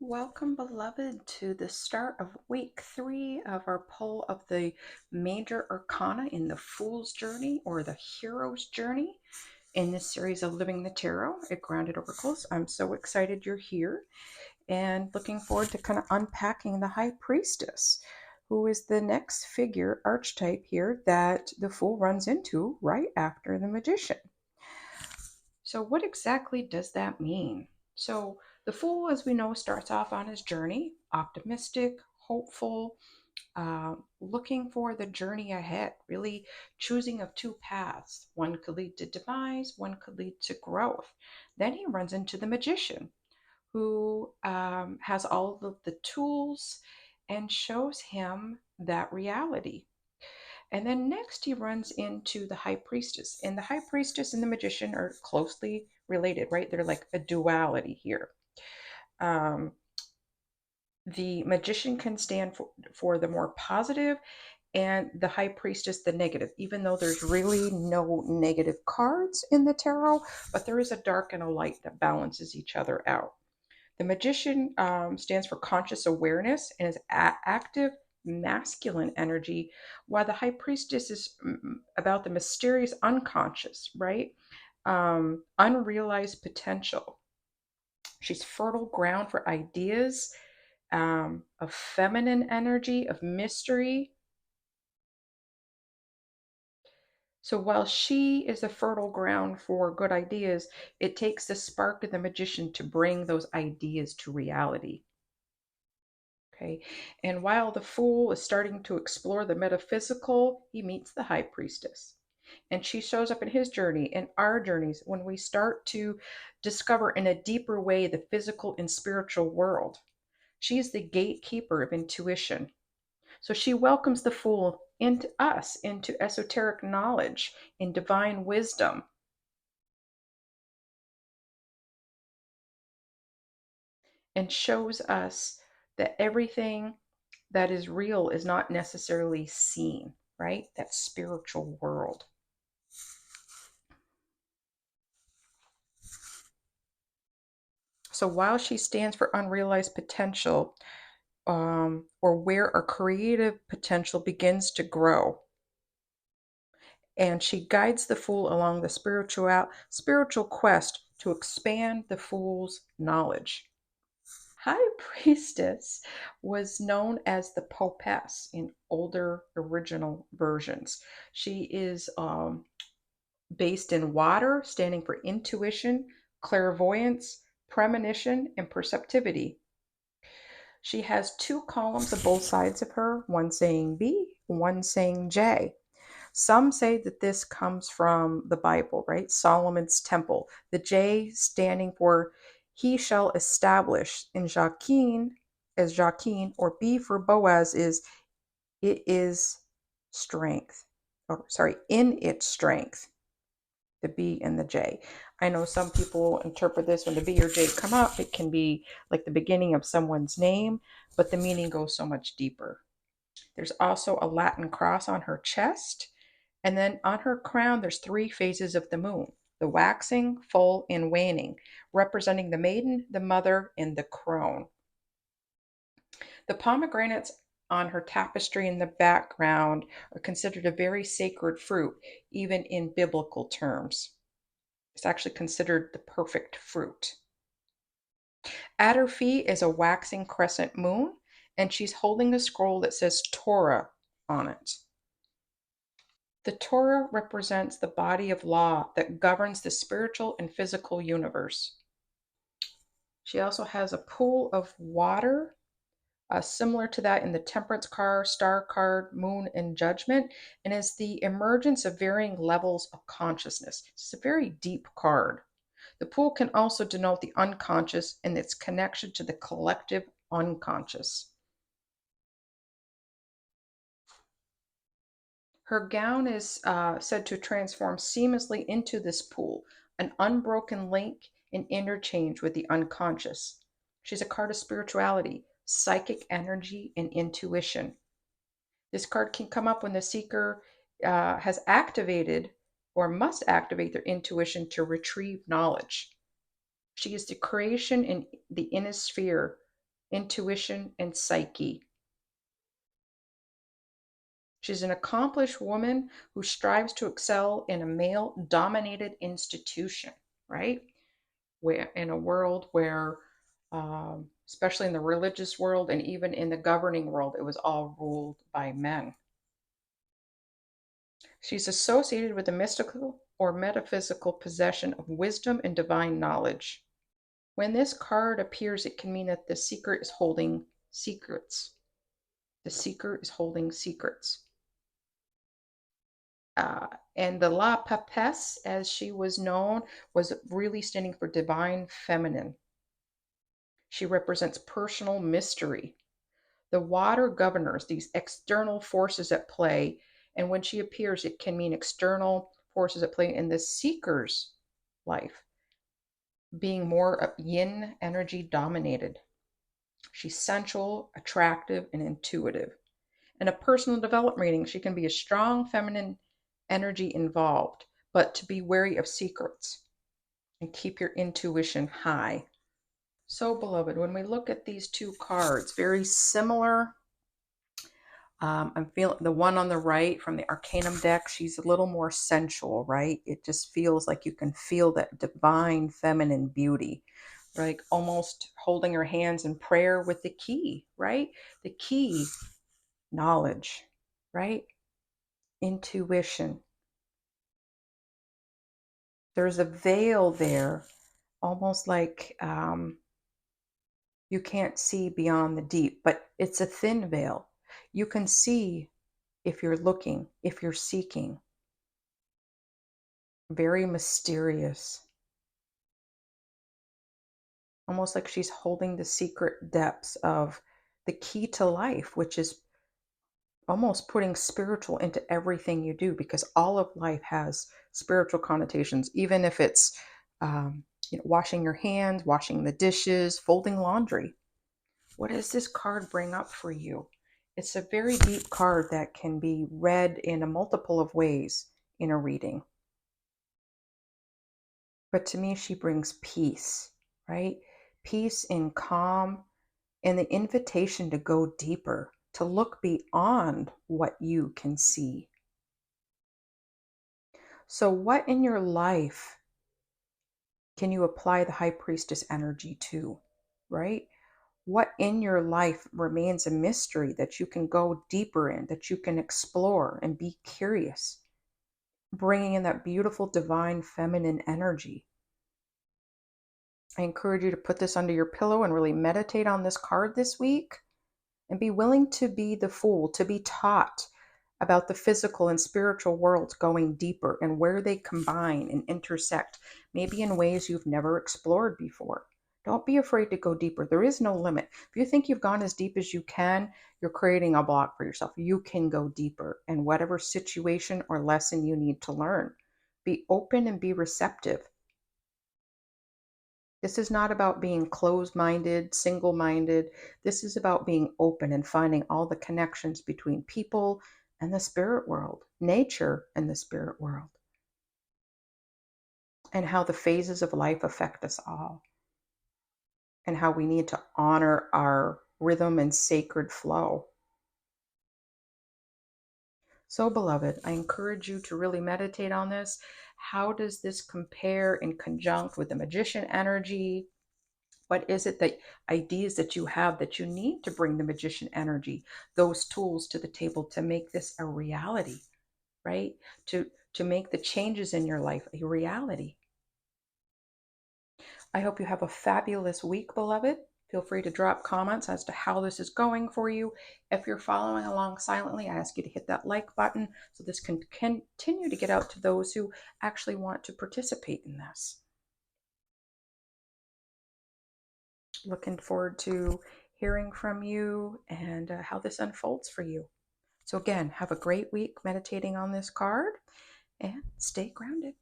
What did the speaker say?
Welcome, beloved, to the start of week 3 of our pull of the major arcana in the Fool's Journey or the Hero's Journey in this series of Living the Tarot at Grounded Oracles. I'm so excited you're here and looking forward to kind of unpacking the High Priestess, who is the next figure archetype here that the Fool runs into right after the Magician. So, what exactly does that mean? So, the Fool, as we know, starts off on his journey, optimistic, hopeful, looking for the journey ahead, really choosing of two paths. One could lead to demise, one could lead to growth. Then he runs into the Magician, who has all of the tools and shows him that reality. And then next he runs into the High Priestess. And the High Priestess and the Magician are closely related, right? They're like a duality here. Um, the Magician can stand for the more positive, and the High Priestess the negative, even though there's really no negative cards in the tarot, but there is a dark and a light that balances each other out. The Magician stands for conscious awareness and is active masculine energy, while the High Priestess is about the mysterious unconscious, right? Unrealized potential. She's fertile ground for ideas, of feminine energy, of mystery. So while she is a fertile ground for good ideas, it takes the spark of the Magician to bring those ideas to reality. Okay. And while the Fool is starting to explore the metaphysical, he meets the High Priestess. And she shows up in his journey, in our journeys, when we start to discover in a deeper way the physical and spiritual world. She's the gatekeeper of intuition. So she welcomes the Fool into us, into esoteric knowledge, in divine wisdom, and shows us that everything that is real is not necessarily seen, right? That spiritual world. So while she stands for unrealized potential, or where our creative potential begins to grow, and she guides the Fool along the spiritual quest to expand the Fool's knowledge. High Priestess was known as the Popess in older original versions. She is based in water, standing for intuition, clairvoyance, premonition, and perceptivity. She has two columns of both sides of her, one saying B, one saying J. Some say that this comes from the Bible, right? Solomon's temple. The J standing for he shall establish in Jachin as Jachin, or B for Boaz is it is strength. Or sorry, in its strength. The B and the J. I know some people interpret this when the B or J come up, it can be like the beginning of someone's name, but the meaning goes so much deeper. There's also a Latin cross on her chest. And then on her crown, there's three phases of the moon: the waxing, full, and waning, representing the maiden, the mother, and the crone. The pomegranates on her tapestry in the background are considered a very sacred fruit, even in biblical terms. It's actually considered the perfect fruit. At her feet is a waxing crescent moon, and she's holding a scroll that says Torah on it. The Torah represents the body of law that governs the spiritual and physical universe. She also has a pool of water, similar to that in the Temperance card, Star card, Moon, and Judgment, and is the emergence of varying levels of consciousness. It's a very deep card. The pool can also denote the unconscious and its connection to the collective unconscious. Her gown is said to transform seamlessly into this pool, an unbroken link and interchange with the unconscious. She's a card of spirituality, psychic energy, and intuition. This card can come up when the seeker has activated or must activate their intuition to retrieve knowledge. She is the creation in the inner sphere intuition, and psyche. She's an accomplished woman who strives to excel in a male-dominated institution, right? Where in a world where, especially in the religious world and even in the governing world, it was all ruled by men. She's associated with the mystical or metaphysical possession of wisdom and divine knowledge. When this card appears, it can mean that the seeker is holding secrets. The seeker is holding secrets. Uh, and the La Papesse, as she was known, was really standing for divine feminine. She represents personal mystery. The water governors these external forces at play, and when she appears, it can mean external forces at play in the seeker's life, being more yin energy dominated. She's sensual, attractive, and intuitive. In a personal development reading, she can be a strong feminine energy involved, but to be wary of secrets and keep your intuition high. So, beloved, when we look at these two cards, very similar. I'm feeling the one on the right from the Arcanum deck. She's a little more sensual, right? It just feels like you can feel that divine feminine beauty, like almost holding her hands in prayer with the key, right? The key, knowledge, right? Intuition. There's a veil there, almost like you can't see beyond the deep, but it's a thin veil. You can see if you're looking, if you're seeking. Very mysterious. Almost like she's holding the secret depths of the key to life, which is almost putting spiritual into everything you do, because all of life has spiritual connotations, even if it's washing your hands, washing the dishes, folding laundry. What does this card bring up for you? It's a very deep card that can be read in a multiple of ways in a reading. But to me, she brings peace, right? Peace and calm, and the invitation to go deeper, to look beyond what you can see. So, what in your life can you apply the High Priestess energy to, right? What in your life remains a mystery that you can go deeper in, that you can explore and be curious, bringing in that beautiful divine feminine energy? I encourage you to put this under your pillow and really meditate on this card this week, and be willing to be the fool, to be taught about the physical and spiritual worlds going deeper and where they combine and intersect, maybe in ways you've never explored before. Don't be afraid to go deeper. There is no limit. If you think you've gone as deep as you can, you're creating a block for yourself. You can go deeper in whatever situation or lesson you need to learn. Be open and be receptive. This is not about being closed-minded, single-minded. This is about being open and finding all the connections between people and the spirit world, nature and the spirit world, and how the phases of life affect us all, and how we need to honor our rhythm and sacred flow. So, beloved, I encourage you to really meditate on this. How does this compare in conjunct with the magician energy? What is it that ideas that you have that you need to bring the magician energy, those tools to the table to make this a reality, right? To make the changes in your life a reality. I hope you have a fabulous week, beloved. Feel free to drop comments as to how this is going for you. If you're following along silently, I ask you to hit that like button so this can continue to get out to those who actually want to participate in this. Looking forward to hearing from you and how this unfolds for you. So again, have a great week meditating on this card and stay grounded.